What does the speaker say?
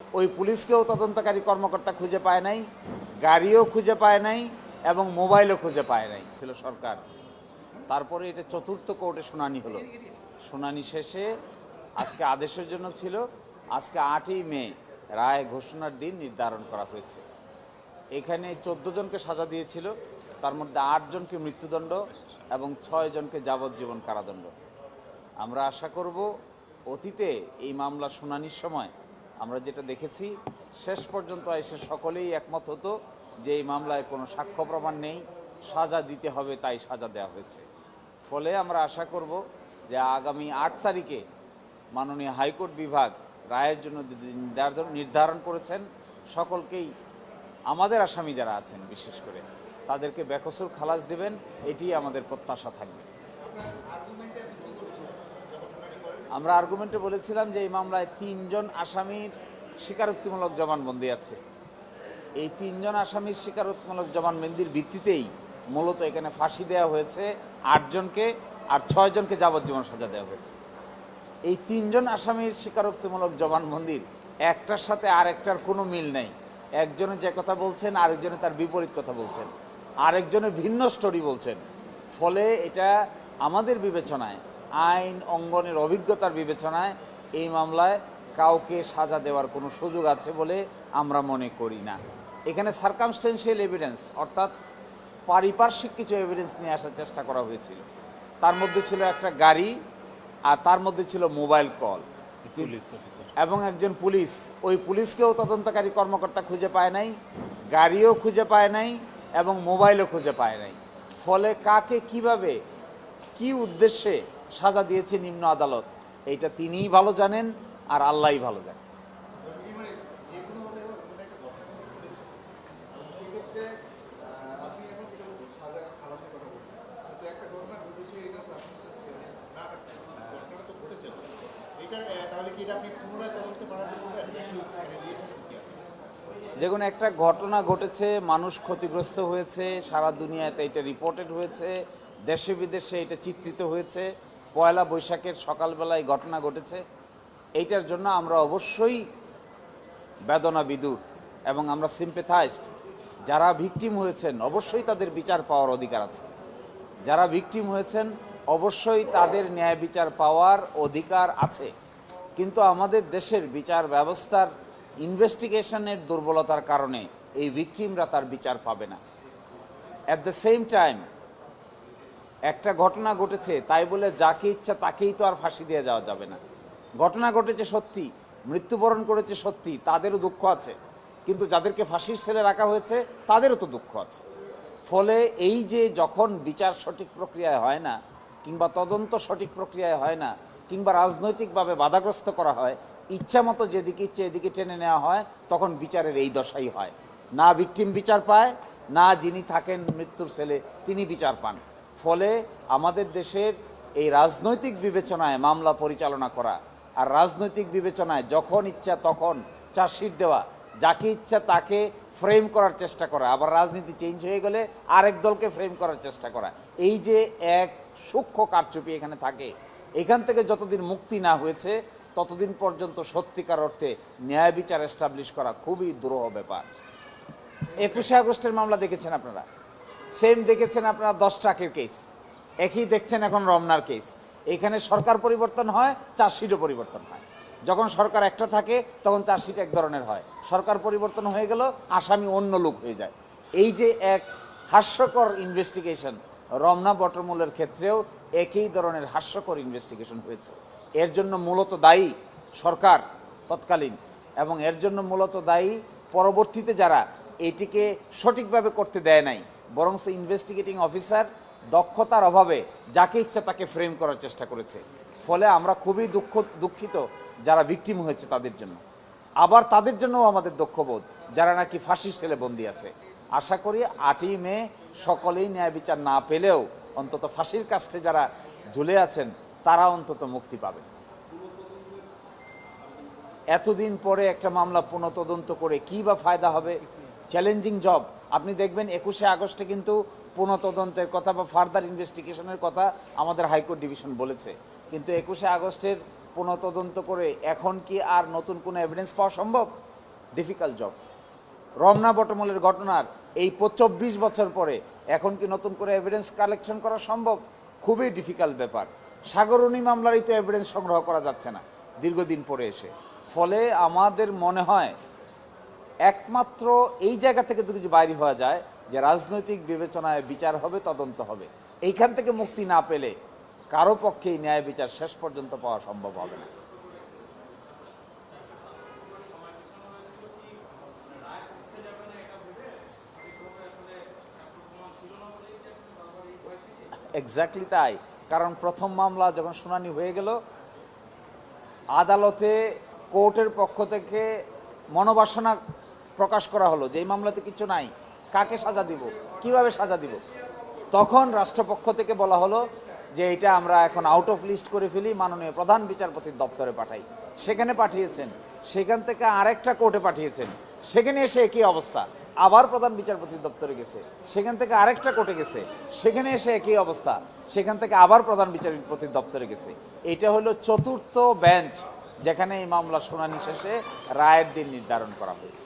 ওই পুলিশকেও তদন্তকারী কর্মকর্তা খুঁজে পায় নাই, গাড়িও খুঁজে পায় নাই এবং মোবাইলও খুঁজে পায় নাই ছিল সরকার। তারপরে এটা চতুর্থ কোর্টে শুনানি হলো। শুনানি শেষে আজকে আদেশের জন্য ছিল, আজকে 8ই মে রায় ঘোষণার দিন নির্ধারণ করা হয়েছে। এখানে 14 জনকে সাজা দিয়েছিল, তার মধ্যে 8 জনকে মৃত্যুদণ্ড এবং 6 জনকে যাবজ্জীবন কারাদণ্ড। আমরা আশা করব অতীতে এই মামলা শুনানির সময় আমরা যেটা দেখেছি, শেষ পর্যন্ত এসে সকলেই একমত হতো যে এই মামলায় কোনো সাক্ষ্য প্রমাণ নেই, সাজা দিতে হবে, তাই সাজা দেওয়া হয়েছে। ফলে আমরা আশা করব যে আগামী 8 তারিখে মাননীয় হাইকোর্ট বিভাগ রায়ের জন্য নির্ধারণ করেছেন, সকলকেই আমাদের আসামি যারা আছেন বিশেষ করে তাদেরকে বেকসুর খালাস দেবেন, এটি আমাদের প্রত্যাশা থাকবে। আমরা আর্গুমেন্টে বলেছিলাম যে এই মামলায় 3 জন আসামির স্বীকারোক্তিমূলক জবানবন্দি আছে। এই 3 জন আসামির স্বীকারোক্তিমূলক জবানবন্দির ভিত্তিতেই মূলত এখানে ফাঁসি দেওয়া হয়েছে 8 জনকে, আর 6 জনকে যাবজ্জীবন সাজা দেওয়া হয়েছে। এই 3 জন আসামির স্বীকারোক্তিমূলক জবানবন্দির একটার সাথে আরেকটার কোনো মিল নেই। একজনে যে কথা বলছেন আরেকজনে তার বিপরীত কথা বলছেন, আরেকজনে ভিন্ন স্টোরি বলছেন। ফলে এটা আমাদের বিবেচনায়, আইন অঙ্গনের অভিজ্ঞতার বিবেচনায় এই মামলায় কাউকে সাজা দেওয়ার কোনো সুযোগ আছে বলে আমরা মনে করি না। এখানে সার্কামস্টেন্সিয়াল এভিডেন্স অর্থাৎ পারিপার্শ্বিক কিছু এভিডেন্স নিয়ে আসার চেষ্টা করা হয়েছিল। তার মধ্যে ছিল একটা গাড়ি, আর তার মধ্যে ছিল মোবাইল কল এবং একজন পুলিশ। ওই পুলিশকেও তদন্তকারী কর্মকর্তা খুঁজে পায় নাই, গাড়িও খুঁজে পায় নাই এবং মোবাইলও খুঁজে পায় নাই। ফলে কাকে কিভাবে কি উদ্দেশ্যে সাজা দিয়েছে নিম্ন আদালত, এইটা তিনিই ভালো জানেন আর আল্লাহই ভালো জানেন। দেখুন, একটা ঘটনা ঘটেছে, মানুষ ক্ষতিগ্রস্ত হয়েছে, সারা দুনিয়াতে এটা রিপোর্টেড হয়েছে, দেশে বিদেশে এটা চিত্রিত হয়েছে। পয়লা বৈশাখের সকালবেলায় ঘটনা ঘটেছে, এইটার জন্য আমরা অবশ্যই বেদনা বিদুর এবং আমরা সিম্পেথাইজড। যারা ভিকটিম হয়েছেন অবশ্যই তাদের বিচার পাওয়ার অধিকার আছে, যারা ভিকটিম হয়েছেন অবশ্যই তাদের ন্যায় বিচার পাওয়ার অধিকার আছে। কিন্তু আমাদের দেশের বিচার ব্যবস্থার ইনভেস্টিগেশনের দুর্বলতার কারণে এই ভিকটিমরা তার বিচার পাবে না। অ্যাট দ্য সেম টাইম একটা ঘটনা ঘটেছে তাই বলে যাকে ইচ্ছা তাকেই তো আর ফাঁসি দিয়ে যাওয়া যাবে না। ঘটনা ঘটেছে সত্যি, মৃত্যুবরণ করেছে সত্যি, তাদেরও দুঃখ আছে, কিন্তু যাদেরকে ফাঁসির সেলে রাখা হয়েছে তাদেরও তো দুঃখ আছে। ফলে এই যে যখন বিচার সঠিক প্রক্রিয়ায় হয় না, কিংবা তদন্ত সঠিক প্রক্রিয়ায় হয় না, কিংবা রাজনৈতিকভাবে বাধাগ্রস্ত করা হয়, ইচ্ছা মতো যেদিকে ইচ্ছে এদিকে টেনে নেওয়া হয়, তখন বিচারের এই দশাই হয়। না ভিকটিম বিচার পায়, না যিনি থাকেন মৃত্যুর সেলে তিনি বিচার পান। ফলে আমাদের দেশের এই রাজনৈতিক বিবেচনায় মামলা পরিচালনা করা, আর রাজনৈতিক বিবেচনায় যখন ইচ্ছা তখন চার্জশিট দেওয়া, যাকে ইচ্ছা তাকে ফ্রেম করার চেষ্টা করা, আবার রাজনীতি চেঞ্জ হয়ে গেলে আরেক দলকে ফ্রেম করার চেষ্টা করা, এই যে এক সূক্ষ্ম কারচুপি এখানে থাকে, এখান থেকে যতদিন মুক্তি না হয়েছে ততদিন পর্যন্ত সত্যিকার অর্থে ন্যায় বিচার এস্টাবলিশ করা খুবই দুরূহ ব্যাপার। 21শে আগস্টের মামলা দেখেছেন আপনারা, সেম দেখেছেন আপনারা 10 ট্রাকের কেস, একই দেখছেন এখন রমনার কেস। এখানে সরকার পরিবর্তন হয়, চার্জশিটও পরিবর্তন হয়। যখন সরকার একটা থাকে তখন চার্জশিট এক ধরনের হয়, সরকার পরিবর্তন হয়ে গেল আসামি অন্য লোক হয়ে যায়। এই যে এক হাস্যকর ইনভেস্টিগেশন, রমনা বটমূলের ক্ষেত্রেও একই ধরনের হাস্যকর ইনভেস্টিগেশন হয়েছে। এর জন্য মূলত দায়ী সরকার তৎকালীন, এবং এর জন্য মূলত দায়ী পরবর্তীতে যারা এটিকে সঠিকভাবে করতে দেয় নাই, বরং ইনভেস্টিগেটিং অফিসার দক্ষতার অভাবে যাকে ইচ্ছা তাকে ফ্রেম করার চেষ্টা করেছে। ফলে আমরা খুবই দুঃখিত যারা ভিকটিম হয়েছে তাদের জন্য, আবার তাদের জন্যও আমাদের দুঃখবোধ যারা নাকি ফাঁসির সেলে বন্দী আছে। আশা করি 8ই মে সকলেই ন্যায় বিচার না পেলেও অন্তত ফাঁসির কাস্টে যারা ঝুলে আছেন তারা অন্তত মুক্তি পাবে। এতদিন পরে একটা মামলা পুনঃতদন্ত করে কী বা ফায়দা হবে? Challenging job. আপনি দেখবেন 21শে আগস্টে কিন্তু পুনঃতদন্তের কথা বা ফার্দার ইনভেস্টিগেশনের কথা আমাদের হাইকোর্ট ডিভিশন বলেছে, কিন্তু 21শে আগস্টের পুনঃতদন্ত করে এখন কি আর নতুন কোনো এভিডেন্স পাওয়া সম্ভব? Difficult job. রমনা বটমূলের ঘটনার এই 24 বছর পরে এখন কি নতুন করে এভিডেন্স কালেকশন করা সম্ভব? খুবই ডিফিকাল্ট ব্যাপার। সাগরণী মামলারই তো এভিডেন্স সংগ্রহ করা যাচ্ছে না দীর্ঘদিন পরে এসে। ফলে আমাদের মনে হয় একমাত্র এই জায়গা থেকে তো কিছু বাইরে হওয়া যায় যে রাজনৈতিক বিবেচনায় বিচার হবে, তদন্ত হবে। এইখান থেকে মুক্তি না পেলে কারো পক্ষেই ন্যায় বিচার শেষ পর্যন্ত পাওয়া সম্ভব হবে না। এক্স্যাক্টলি তাই। কারণ প্রথম মামলা যখন শুনানি হয়ে গেল, আদালতে কোর্টের পক্ষ থেকে মনোবাসনা প্রকাশ করা হলো যে এই মামলাতে কিছু নাই, কাকে সাজা দিব, কিভাবে সাজা দিব। তখন রাষ্ট্রপক্ষ থেকে বলা হলো যে এটা আমরা এখন আউট অফ লিস্ট করে ফেলি, মাননীয় প্রধান বিচারপতির দপ্তরে পাঠাই। সেখানে পাঠিয়েছেন, সেখান থেকে আরেকটা কোর্টে পাঠিয়েছেন, সেখানে এসে একই অবস্থা। আবার প্রধান বিচারপতির দপ্তরে গেছে, সেখান থেকে আরেকটা কোর্টে গেছে, সেখানে এসে একই অবস্থা, সেখান থেকে আবার প্রধান বিচারপতির দপ্তরে গেছে। এটা হলো চতুর্থ বেঞ্চ যেখানে এই মামলা শুনানি শেষে রায়ের দিন নির্ধারণ করা হয়েছে।